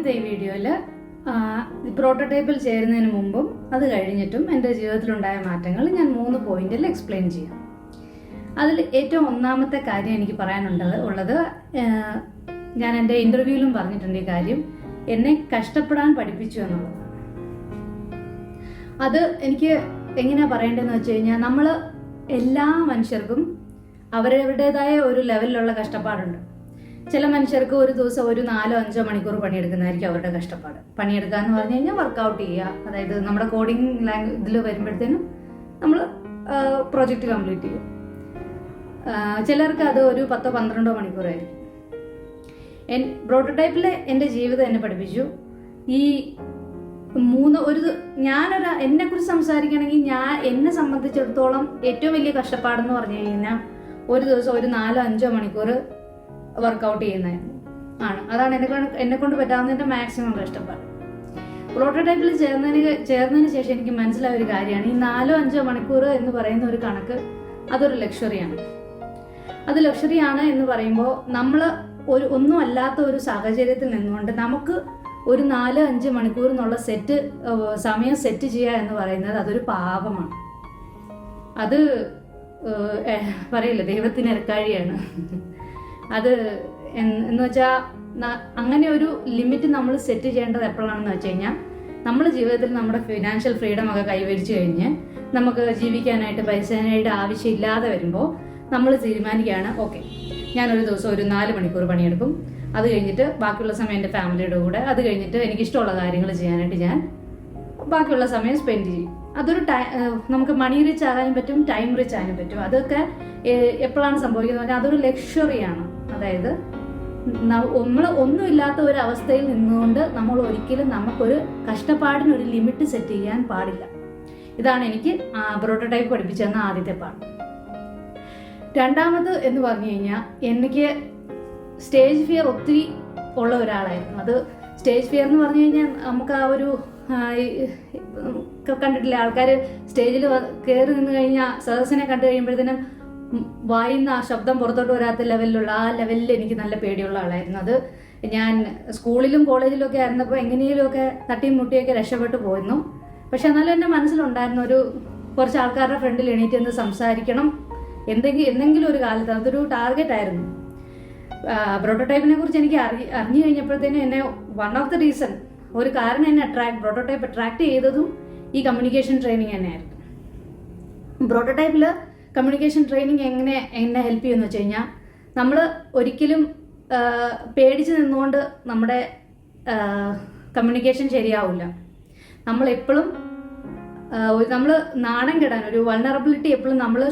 ഇന്നത്തെ ഈ വീഡിയോയിൽ പ്രോട്ടോടൈപ്പിൽ ചേരുന്നതിന് മുമ്പും അത് കഴിഞ്ഞിട്ടും എൻ്റെ ജീവിതത്തിലുണ്ടായ മാറ്റങ്ങൾ ഞാൻ 3 പോയിന്റിൽ എക്സ്പ്ലെയിൻ ചെയ്യാം. അതിൽ ഏറ്റവും ഒന്നാമത്തെ കാര്യം എനിക്ക് പറയാനുള്ളത് ഞാൻ എൻ്റെ ഇൻ്റർവ്യൂവിലും പറഞ്ഞിട്ടുണ്ട് ഈ കാര്യം, എന്നെ കഷ്ടപ്പെടാൻ പഠിപ്പിച്ചു എന്നുള്ളത്. അത് എനിക്ക് എങ്ങനെയാണ് പറയേണ്ടതെന്ന് വെച്ച് കഴിഞ്ഞാൽ, നമ്മൾ എല്ലാ മനുഷ്യർക്കും അവരവരുടേതായ ഒരു ലെവലിലുള്ള കഷ്ടപ്പാടുണ്ട്. ചില മനുഷ്യർക്ക് ഒരു ദിവസം ഒരു 4-5 മണിക്കൂർ പണിയെടുക്കുന്നതായിരിക്കും അവരുടെ കഷ്ടപ്പാട്. പണിയെടുക്കുക എന്ന് പറഞ്ഞു കഴിഞ്ഞാൽ വർക്കൗട്ട് ചെയ്യുക, അതായത് നമ്മുടെ കോഡിങ് ഇതിൽ വരുമ്പോഴത്തേനും നമ്മൾ പ്രോജക്റ്റ് കംപ്ലീറ്റ് ചെയ്യും. ചിലർക്ക് അത് ഒരു 10-12 മണിക്കൂറായിരിക്കും. പ്രോട്ടോടൈപ്പിൽ എൻ്റെ ജീവിതം എന്നെ പഠിപ്പിച്ചു. ഈ എന്നെക്കുറിച്ച് സംസാരിക്കുകയാണെങ്കിൽ, എന്നെ സംബന്ധിച്ചിടത്തോളം ഏറ്റവും വലിയ കഷ്ടപ്പാടെന്ന് പറഞ്ഞു കഴിഞ്ഞാൽ ഒരു ദിവസം ഒരു 4-5 മണിക്കൂർ വർക്കൗട്ട് ചെയ്യുന്നതായിരുന്നു അതാണ് എന്നെ കൊണ്ട് പറ്റാവുന്നതിൻ്റെ മാക്സിമം കഷ്ടപ്പാട്. പ്രോട്ടോടൈപ്പിൽ ചേർന്നതിന് ശേഷം എനിക്ക് മനസ്സിലായ ഒരു കാര്യമാണ്, ഈ 4-5 മണിക്കൂർ എന്ന് പറയുന്ന ഒരു കണക്ക് അതൊരു ലക്ഷറിയാണ്. അത് ലക്ഷറിയാണ് എന്ന് പറയുമ്പോൾ, നമ്മൾ ഒന്നും അല്ലാത്ത ഒരു സാഹചര്യത്തിൽ നിന്നുകൊണ്ട് നമുക്ക് ഒരു 4-5 മണിക്കൂർ എന്നുള്ള സമയം സെറ്റ് ചെയ്യുക എന്ന് പറയുന്നത് അതൊരു പാപമാണ്. അത് പറയില്ല, ദൈവത്തിന് ഇരക്കാഴിയാണ്. അത് എന്ന് വെച്ചാൽ, അങ്ങനെ ഒരു ലിമിറ്റ് നമ്മൾ സെറ്റ് ചെയ്യേണ്ടത് എപ്പോഴാണെന്ന് വെച്ച് കഴിഞ്ഞാൽ, നമ്മുടെ ജീവിതത്തിൽ നമ്മുടെ ഫിനാൻഷ്യൽ ഫ്രീഡം ഒക്കെ കൈവരിച്ചു കഴിഞ്ഞ് നമുക്ക് ജീവിക്കാനായിട്ട് പൈസേനായിട്ട് ആവശ്യമില്ലാതെ വരുമ്പോൾ നമ്മൾ തീരുമാനിക്കുകയാണ്, ഓക്കെ, ഞാനൊരു ദിവസം ഒരു 4 മണിക്കൂർ പണിയെടുക്കും, അത് കഴിഞ്ഞിട്ട് ബാക്കിയുള്ള സമയം എൻ്റെ ഫാമിലിയുടെ കൂടെ, അത് കഴിഞ്ഞിട്ട് എനിക്കിഷ്ടമുള്ള കാര്യങ്ങൾ ചെയ്യാനായിട്ട് ഞാൻ ബാക്കിയുള്ള സമയം സ്പെൻഡ് ചെയ്യും. അതൊരു നമുക്ക് മണി റിച്ച് ആകാനും പറ്റും, ടൈം റിച്ച് ആകാനും പറ്റും. അതൊക്കെ എപ്പോഴാണ് സംഭവിക്കുന്നത് പറഞ്ഞാൽ അതൊരു ലക്ഷറിയാണ്. അതായത് നമ്മൾ ഒന്നുമില്ലാത്ത ഒരു അവസ്ഥയിൽ നിന്നുകൊണ്ട് നമ്മൾ ഒരിക്കലും നമുക്കൊരു കഷ്ടപ്പാടിനൊരു ലിമിറ്റ് സെറ്റ് ചെയ്യാൻ പാടില്ല. ഇതാണ് എനിക്ക് പ്രോട്ടോടൈപ്പ് പഠിപ്പിച്ചെന്ന ആദ്യത്തെ പാഠം. രണ്ടാമത് എന്ന് പറഞ്ഞു കഴിഞ്ഞാൽ, എനിക്ക് സ്റ്റേജ് ഫിയർ ഒത്തിരി ഉള്ള ഒരാളായിരുന്നു. അത് സ്റ്റേജ് ഫിയർ എന്ന് പറഞ്ഞു കഴിഞ്ഞാൽ, നമുക്ക് ആ ഒരു കണ്ടിട്ടില്ലേ, ആൾക്കാർ സ്റ്റേജിൽ കയറി നിന്ന് കഴിഞ്ഞാൽ സദസ്സിനെ കണ്ടു കഴിയുമ്പോഴത്തേനും വായിന്ന് ആ ശബ്ദം പുറത്തോട്ട് വരാത്ത ലെവലിലുള്ള ആ ലെവലിൽ എനിക്ക് നല്ല പേടിയുള്ള ആളായിരുന്നു. അത് ഞാൻ സ്കൂളിലും കോളേജിലും ഒക്കെ ആയിരുന്നപ്പോൾ എങ്ങനെയെങ്കിലുമൊക്കെ തട്ടിയും മുട്ടിയൊക്കെ രക്ഷപ്പെട്ടു പോയിരുന്നു. പക്ഷെ എന്നാലും എൻ്റെ മനസ്സിലുണ്ടായിരുന്നു, കുറച്ച് ആൾക്കാരുടെ ഫ്രണ്ടിൽ എണീറ്റ് എന്ന് സംസാരിക്കണം, എന്തെങ്കിലും ഒരു കാലത്ത്. അതൊരു ടാർഗറ്റ് ആയിരുന്നു. പ്രോട്ടോടൈപ്പിനെ കുറിച്ച് എനിക്ക് അറിഞ്ഞു കഴിഞ്ഞപ്പോഴത്തേനും എന്നെ വൺ ഓഫ് ദ റീസൺ, ഒരു കാരണം എന്നെ പ്രോട്ടോടൈപ്പ് അട്രാക്ട് ചെയ്തതും ഈ കമ്മ്യൂണിക്കേഷൻ ട്രെയിനിങ് തന്നെയായിരുന്നു. പ്രോട്ടോടൈപ്പിൽ കമ്മ്യൂണിക്കേഷൻ ട്രെയിനിങ് എങ്ങനെ ഹെൽപ്പ് ചെയ്യുമെന്ന് വെച്ച് കഴിഞ്ഞാൽ, നമ്മൾ ഒരിക്കലും പേടിച്ച് നിന്നുകൊണ്ട് നമ്മുടെ കമ്മ്യൂണിക്കേഷൻ ശരിയാവില്ല. നമ്മളെപ്പോഴും നമ്മൾ നാണം കെടാൻ ഒരു വൾണറബിലിറ്റി എപ്പോഴും നമ്മൾ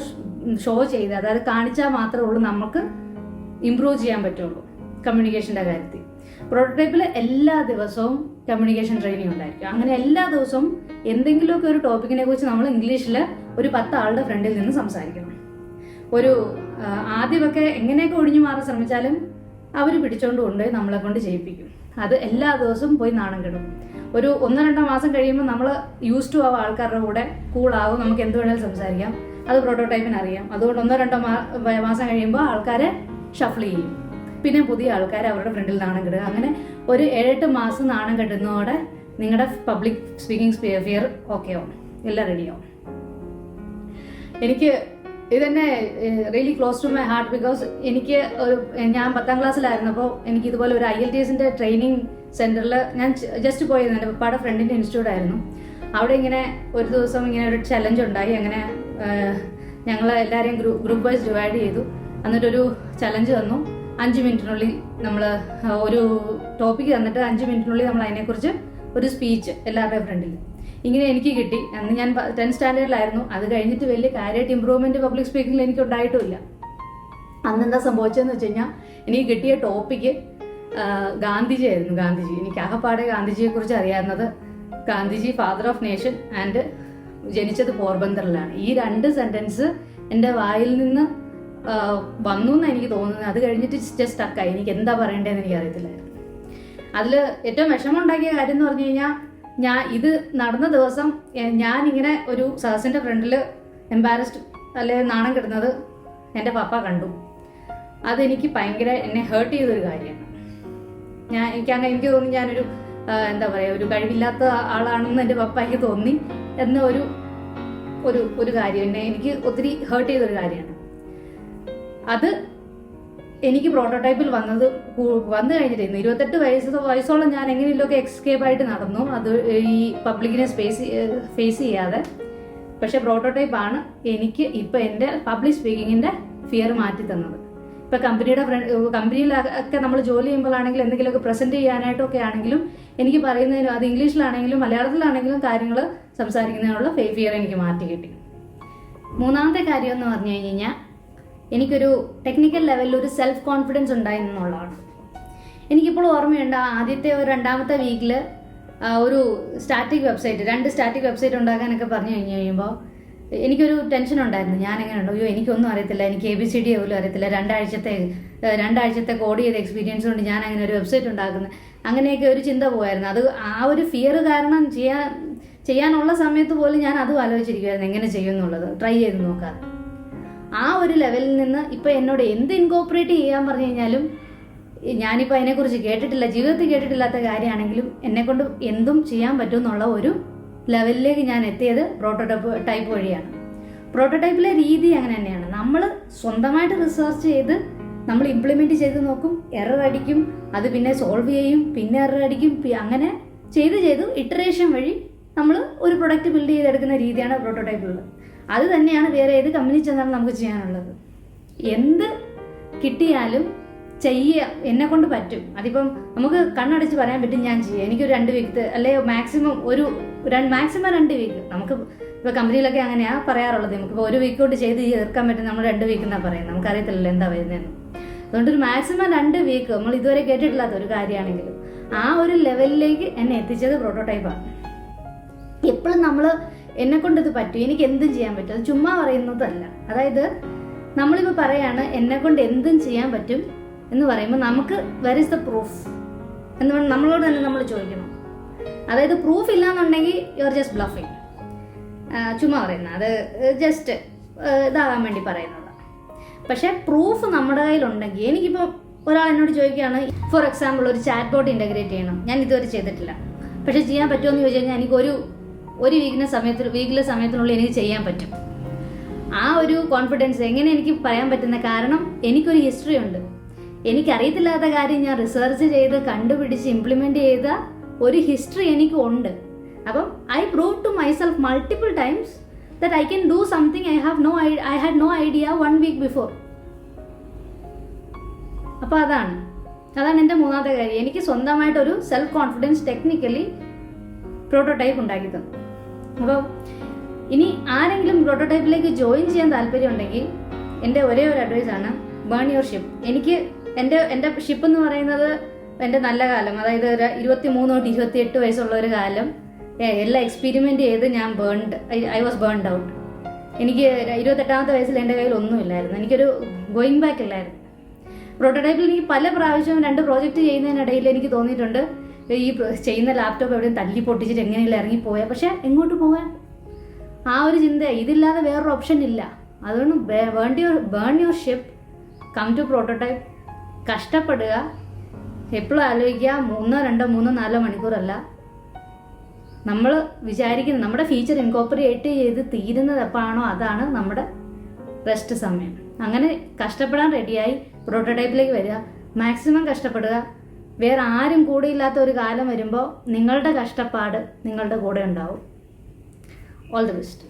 ഷോ ചെയ്ത്, അതായത് കാണിച്ചാൽ മാത്രമേ ഉള്ളൂ നമുക്ക് ഇമ്പ്രൂവ് ചെയ്യാൻ പറ്റുള്ളൂ കമ്മ്യൂണിക്കേഷൻ്റെ കാര്യത്തിൽ. പ്രോട്ടോടൈപ്പിൽ എല്ലാ ദിവസവും കമ്മ്യൂണിക്കേഷൻ ട്രെയിനിങ് ഉണ്ടായിരിക്കും. അങ്ങനെ എല്ലാ ദിവസവും എന്തെങ്കിലുമൊക്കെ ഒരു ടോപ്പിക്കിനെ കുറിച്ച് നമ്മൾ ഇംഗ്ലീഷിൽ ഒരു 10 ആളുടെ ഫ്രണ്ടിൽ നിന്ന് സംസാരിക്കണം. ആദ്യമൊക്കെ എങ്ങനെയൊക്കെ ഒഴിഞ്ഞു മാറാൻ ശ്രമിച്ചാലും അവർ പിടിച്ചോണ്ട് കൊണ്ട് നമ്മളെ കൊണ്ട് ചെയ്യിപ്പിക്കും. അത് എല്ലാ ദിവസവും പോയി നാണം കെടും. ഒരു 1-2 മാസം കഴിയുമ്പോൾ നമ്മൾ യൂസ് ടു ആവും, ആൾക്കാരുടെ കൂടെ കൂളാവും, നമുക്ക് എന്ത് വേണമെങ്കിലും സംസാരിക്കാം. അത് പ്രോട്ടോടൈപ്പിന് അറിയാം. അതുകൊണ്ട് 1-2 മാസം കഴിയുമ്പോൾ ആൾക്കാരെ ഷഫിൾ ചെയ്യും. പിന്നെ പുതിയ ആൾക്കാരെ അവരുടെ ഫ്രണ്ടിൽ നാണം കെടുക. അങ്ങനെ ഒരു 7-8 മാസം നാണം കെട്ടുന്നതോടെ നിങ്ങളുടെ പബ്ലിക് സ്പീക്കിംഗ് ഫിയർ ഓക്കെ ആവും, എല്ലാം റെഡിയാവും. എനിക്ക് ഇതെന്നെ really close to my heart. Because ഞാൻ 10ാം ക്ലാസ്സിലായിരുന്നപ്പോൾ എനിക്ക് ഇതുപോലെ ഒരു IELTS ട്രെയിനിങ് സെൻറ്ററിൽ ഞാൻ ജസ്റ്റ് പോയിരുന്നു. എൻ്റെ പപ്പയുടെ ഫ്രണ്ടിൻ്റെ ഇൻസ്റ്റിറ്റ്യൂട്ട് ആയിരുന്നു. അവിടെ ഇങ്ങനെ ഒരു ദിവസം ഇങ്ങനെ ഒരു ചലഞ്ച് ഉണ്ടായി. അങ്ങനെ ഞങ്ങൾ എല്ലാവരെയും ഗ്രൂപ്പ് വൈസ് ഡിവൈഡ് ചെയ്തു. എന്നിട്ടൊരു ചലഞ്ച് തന്നു. 5 മിനിറ്റിനുള്ളിൽ നമ്മൾ ഒരു ടോപ്പിക്ക് തന്നിട്ട് 5 മിനിറ്റിനുള്ളിൽ നമ്മൾ അതിനെക്കുറിച്ച് ഒരു സ്പീച്ച് എല്ലാവരുടെയും ഫ്രണ്ടിൽ. ഇങ്ങനെ എനിക്ക് കിട്ടി. അന്ന് ഞാൻ 10th സ്റ്റാൻഡേർഡിലായിരുന്നു. അത് കഴിഞ്ഞിട്ട് വലിയ കാര്യമായിട്ട് ഇമ്പ്രൂവ്മെൻറ്റ് പബ്ലിക് സ്പീക്കിങ്ങിൽ എനിക്ക് ഉണ്ടായിട്ടുമില്ല. അന്നെന്താ സംഭവിച്ചതെന്ന് വെച്ച് കഴിഞ്ഞാൽ, എനിക്ക് കിട്ടിയ ടോപ്പിക്ക് ഗാന്ധിജി ആയിരുന്നു. എനിക്ക് ആകപ്പാടെ ഗാന്ധിജിയെക്കുറിച്ച് അറിയാവുന്നത്, Gandhiji father of nation and ജനിച്ചത് പോർബന്തറിലാണ്. ഈ 2 സെൻറ്റൻസ് എൻ്റെ വായിൽ നിന്ന് വന്നു എന്നാണ് എനിക്ക് തോന്നുന്നത്. അത് കഴിഞ്ഞിട്ട് ജസ്റ്റ് സ്റ്റക്കായി. എനിക്ക് എന്താ പറയേണ്ടതെന്ന് എനിക്ക് അറിയത്തില്ലായിരുന്നു. അതിൽ ഏറ്റവും വിഷമം ഉണ്ടാക്കിയ കാര്യം എന്ന് പറഞ്ഞു കഴിഞ്ഞാൽ, ഇത് നടന്ന ദിവസം ഞാനിങ്ങനെ ഒരു സദസ്സിൻ്റെ ഫ്രണ്ടിൽ എംബാരസ്ഡ് നാണം കിടന്നത് എൻ്റെ പപ്പ കണ്ടു. അതെനിക്ക് ഭയങ്കര എന്നെ ഹേർട്ട് ചെയ്തൊരു കാര്യമാണ്. എനിക്ക് തോന്നി ഞാനൊരു എന്താ പറയുക, ഒരു കഴിവില്ലാത്ത ആളാണെന്ന് എൻ്റെ പപ്പായ്ക്ക് തോന്നി എന്ന ഒരു കാര്യം എനിക്ക് ഒത്തിരി ഹേർട്ട് ചെയ്തൊരു കാര്യമാണ് അത്. എനിക്ക് പ്രോട്ടോടൈപ്പിൽ വന്നു കഴിഞ്ഞിട്ടായിരുന്നു 28 വയസ്സോളം ഞാൻ എങ്ങനെയൊക്കെ എക്സ്കേപ്പായിട്ട് നടന്നു, അത് ഈ പബ്ലിക്കിനെ ഫേസ് ചെയ്യാതെ. പക്ഷെ പ്രോട്ടോടൈപ്പാണ് എനിക്ക് ഇപ്പം എൻ്റെ പബ്ലിക് സ്പീക്കിങ്ങിൻ്റെ ഫിയർ മാറ്റി തന്നത്. ഇപ്പം കമ്പനിയിലൊക്കെ നമ്മൾ ജോലി ചെയ്യുമ്പോഴാണെങ്കിലും എന്തെങ്കിലുമൊക്കെ പ്രസൻറ്റ് ചെയ്യാനായിട്ടൊക്കെ ആണെങ്കിലും എനിക്ക് പറയുന്നതിനും അത് ഇംഗ്ലീഷിലാണെങ്കിലും മലയാളത്തിലാണെങ്കിലും കാര്യങ്ങൾ സംസാരിക്കുന്നതിനുള്ള ഫിയർ എനിക്ക് മാറ്റി കിട്ടി. മൂന്നാമത്തെ കാര്യം എന്ന് പറഞ്ഞു കഴിഞ്ഞാൽ എനിക്കൊരു ടെക്നിക്കൽ ലെവലിൽ ഒരു സെൽഫ് കോൺഫിഡൻസ് ഉണ്ടായി എന്നുള്ളതാണ്. എനിക്കിപ്പോൾ ഓർമ്മയുണ്ട്, ആദ്യത്തെ ഒരു 2ാമത്തെ വീക്കിൽ ഒരു സ്റ്റാറ്റിക് വെബ്സൈറ്റ് 2 സ്റ്റാറ്റിക് വെബ്സൈറ്റ് ഉണ്ടാക്കാനൊക്കെ പറഞ്ഞു കഴിയുമ്പോൾ എനിക്കൊരു ടെൻഷൻ ഉണ്ടായിരുന്നു. ഞാൻ എങ്ങനെ ഉണ്ടോ, അയ്യോ എനിക്കൊന്നും അറിയത്തില്ല, എനിക്ക് ABCD പോലും അറിയത്തില്ല, രണ്ടാഴ്ചത്തെ കോഡ് ചെയ്ത എക്സ്പീരിയൻസ് കൊണ്ട് ഞാൻ അങ്ങനെ ഒരു വെബ്സൈറ്റ് ഉണ്ടാക്കുന്നത്, അങ്ങനെയൊക്കെ ഒരു ചിന്ത പോയായിരുന്നു. അത് ആ ഒരു ഫിയർ കാരണം ചെയ്യാനുള്ള സമയത്ത് പോലും ഞാൻ അതും ആലോചിച്ചിരിക്കുമായിരുന്നു, എങ്ങനെ ചെയ്യും എന്നുള്ളത് ട്രൈ ചെയ്ത് നോക്കാതെ. ആ ഒരു ലെവലിൽ നിന്ന് ഇപ്പം എന്നോട് എന്ത് ഇൻകോപ്പറേറ്റ് ചെയ്യാൻ പറഞ്ഞു കഴിഞ്ഞാലും ഞാനിപ്പോൾ അതിനെക്കുറിച്ച് കേട്ടിട്ടില്ല, ജീവിതത്തിൽ കേട്ടിട്ടില്ലാത്ത കാര്യമാണെങ്കിലും എന്നെക്കൊണ്ട് എന്തും ചെയ്യാൻ പറ്റുമെന്നുള്ള ഒരു ലെവലിലേക്ക് ഞാൻ എത്തിയത് പ്രോട്ടോടൈപ്പ് വഴിയാണ്. പ്രോട്ടോടൈപ്പിലെ രീതി അങ്ങനെ തന്നെയാണ്. നമ്മൾ സ്വന്തമായിട്ട് റിസർച്ച് ചെയ്ത് നമ്മൾ ഇംപ്ലിമെൻറ്റ് ചെയ്ത് നോക്കും, എറർ അടിക്കും, അത് പിന്നെ സോൾവ് ചെയ്യും, പിന്നെ എറർ അടിക്കും, അങ്ങനെ ചെയ്ത് ഇറ്ററേഷൻ വഴി നമ്മൾ ഒരു പ്രൊഡക്റ്റ് ബിൽഡ് ചെയ്തെടുക്കുന്ന രീതിയാണ് പ്രോട്ടോടൈപ്പിലുള്ളത്. അത് തന്നെയാണ് വേറെ ഏത് കമ്പനി ചെന്നാലും നമുക്ക് ചെയ്യാനുള്ളത്. എന്ത് കിട്ടിയാലും എന്നെ കൊണ്ട് പറ്റും. അതിപ്പം നമുക്ക് കണ്ണടച്ച് പറയാൻ പറ്റും ഞാൻ ചെയ്യാം, എനിക്കൊരു 2 വീക്ക് അല്ലെ മാക്സിമം 2 വീക്ക്. നമുക്ക് ഇപ്പോൾ കമ്പനിയിലൊക്കെ അങ്ങനെയാണ് പറയാറുള്ളത്, നമുക്കിപ്പോൾ 1 വീക്ക് കൊണ്ട് ചെയ്ത് തീർക്കാൻ പറ്റും, നമ്മൾ 2 വീക്ക് എന്നാണ് പറയുന്നത്, നമുക്കറിയത്തില്ലല്ലോ എന്താ വരുന്നതെന്ന്. അതുകൊണ്ട് ഒരു മാക്സിമം 2 വീക്ക്, നമ്മൾ ഇതുവരെ കേട്ടിട്ടില്ലാത്ത ഒരു കാര്യമാണെങ്കിലും ആ ഒരു ലെവലിലേക്ക് എന്നെ എത്തിച്ചത് പ്രോട്ടോടൈപ്പാണ്. എപ്പോഴും നമ്മൾ എന്നെക്കൊണ്ട് ഇത് പറ്റും, എനിക്ക് എന്തും ചെയ്യാൻ പറ്റും, അത് ചുമ്മാ പറയുന്നതല്ല. അതായത് നമ്മളിപ്പോൾ പറയാണ് എന്നെക്കൊണ്ട് എന്തും ചെയ്യാൻ പറ്റും എന്ന് പറയുമ്പോൾ നമുക്ക് വെർ ഇസ് ദ പ്രൂഫ് എന്ന് നമ്മളോട് തന്നെ നമ്മൾ ചോദിക്കണം. അതായത് പ്രൂഫ് ഇല്ലാന്നുണ്ടെങ്കിൽ യു ആർ ജസ്റ്റ് ബ്ലഫിങ്, ചുമ്മാ പറയുന്നത്, അത് ജസ്റ്റ് ഇതാകാൻ വേണ്ടി പറയുന്നത്. പക്ഷെ പ്രൂഫ് നമ്മുടെ കയ്യിലുണ്ടെങ്കിൽ, എനിക്കിപ്പോൾ ഒരാൾ എന്നോട് ചോദിക്കുകയാണ്, ഫോർ എക്സാമ്പിൾ ഒരു ചാറ്റ് ബോട്ട് ഇൻ്റഗ്രേറ്റ് ചെയ്യണം, ഞാൻ ഇതുവരെ ചെയ്തിട്ടില്ല, പക്ഷെ ചെയ്യാൻ പറ്റുമോ എന്ന് ചോദിച്ചു കഴിഞ്ഞാൽ എനിക്ക് ഒരു വീക്കിലെ സമയത്തിനുള്ളിൽ എനിക്ക് ചെയ്യാൻ പറ്റും. ആ ഒരു കോൺഫിഡൻസ് എങ്ങനെ എനിക്ക് പറയാൻ പറ്റുന്ന കാരണം എനിക്കൊരു ഹിസ്റ്ററി ഉണ്ട്. എനിക്കറിയത്തില്ലാത്ത കാര്യം ഞാൻ റിസർച്ച് ചെയ്ത് കണ്ടുപിടിച്ച് ഇംപ്ലിമെന്റ് ചെയ്ത ഒരു ഹിസ്റ്ററി എനിക്ക് ഉണ്ട്. അപ്പം I prove to myself multiple times that I can do something I had no idea 1 week before. അപ്പോൾ അതാണ് എൻ്റെ മൂന്നാമത്തെ കാര്യം. എനിക്ക് സ്വന്തമായിട്ടൊരു സെൽഫ് കോൺഫിഡൻസ് ടെക്നിക്കലി പ്രോട്ടോടൈപ്പ് ഉണ്ടാക്കി തന്നു. അപ്പോൾ ഇനി ആരെങ്കിലും പ്രോട്ടോടൈപ്പിലേക്ക് ജോയിൻ ചെയ്യാൻ താല്പര്യം ഉണ്ടെങ്കിൽ എൻ്റെ ഒരേ ഒരു അഡ്വൈസാണ്, ബേൺ യുവർ ഷിപ്പ്. എനിക്ക് എൻ്റെ ഷിപ്പ് എന്ന് പറയുന്നത് എൻ്റെ നല്ല കാലം, അതായത് ഒരു 23 തൊട്ട് 28 വയസ്സുള്ള ഒരു കാലം എല്ലാം എക്സ്പെരിമെൻ്റ് ചെയ്ത് ഞാൻ ഐ വാസ് ബേൺഡ് ഔട്ട്. എനിക്ക് 28ാമത്തെ വയസ്സിൽ എൻ്റെ കയ്യിൽ ഒന്നുമില്ലായിരുന്നു, എനിക്കൊരു ഗോയിങ് ബാക്ക് ഇല്ലായിരുന്നു. പ്രോട്ടോടൈപ്പിൽ എനിക്ക് പല പ്രാവശ്യവും 2 പ്രോജക്റ്റ് ചെയ്യുന്നതിനിടയിൽ എനിക്ക് തോന്നിയിട്ടുണ്ട് ഈ ചെയ്യുന്ന ലാപ്ടോപ്പ് എവിടെയും തല്ലി പൊട്ടിച്ചിട്ട് എങ്ങനെയെങ്കിലും ഇറങ്ങിപ്പോയാൽ, പക്ഷെ എങ്ങോട്ട് പോകാൻ, ആ ഒരു ചിന്ത, ഇതില്ലാതെ വേറൊരു ഓപ്ഷൻ ഇല്ല. അതുകൊണ്ട് burn your ship, come to prototype, കഷ്ടപ്പെടുക. എപ്പോഴും ആലോചിക്കുക, 1, 2, 3, 4 മണിക്കൂറല്ല, നമ്മൾ വിചാരിക്കുന്നത് നമ്മുടെ ഫീച്ചർ ഇൻകോപ്പറേറ്റ് ചെയ്ത് തീരുന്നത് എപ്പോഴാണോ അതാണ് നമ്മുടെ റെസ്റ്റ് സമയം. അങ്ങനെ കഷ്ടപ്പെടാൻ റെഡിയായി പ്രോട്ടോടൈപ്പിലേക്ക് വരിക, മാക്സിമം കഷ്ടപ്പെടുക. വേറെ ആരും കൂടെ ഇല്ലാത്ത ഒരു കാലം വരുമ്പോൾ നിങ്ങളുടെ കഷ്ടപ്പാട് നിങ്ങളുടെ കൂടെ ഉണ്ടാവും. All the best.